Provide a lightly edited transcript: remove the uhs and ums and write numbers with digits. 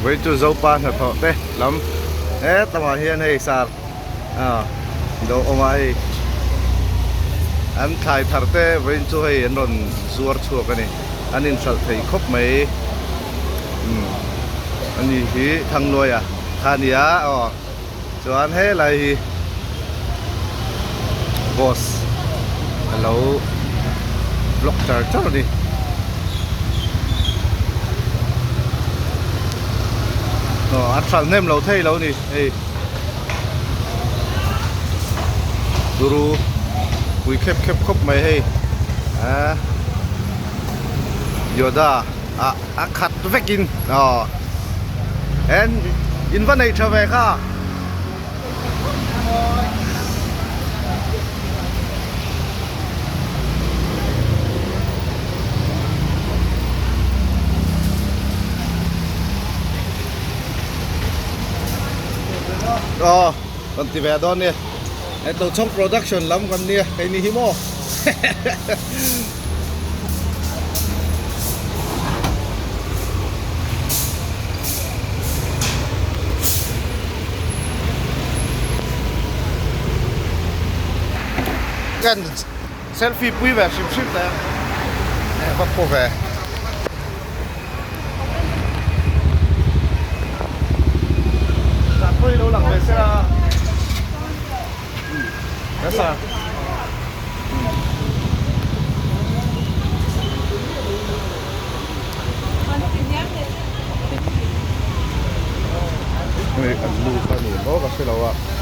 với chú dâu pan thật thọ tê lắm hết tao mà hiền hay sạc đâu ông ấy anh thay thở tê với chú hay anh còn zuar chua cái này anh in sợ thấy khóc mấy anh đi hí thằng nuôi à thằng á cho anh hết lại boss hello vlogger chắc đi ăn sẵn nem lâu thay lâu nè dulu we khép khóc mày hay yoda khát vekin en in văn này trở về kha còn thì về đó nè em tổ trong production lắm còn nè cái này himo gần selfie quý về ship đấy bắt cô về thôi đâu lằng về xe đó sao người ăn lu sao nữa có cái đâu ạ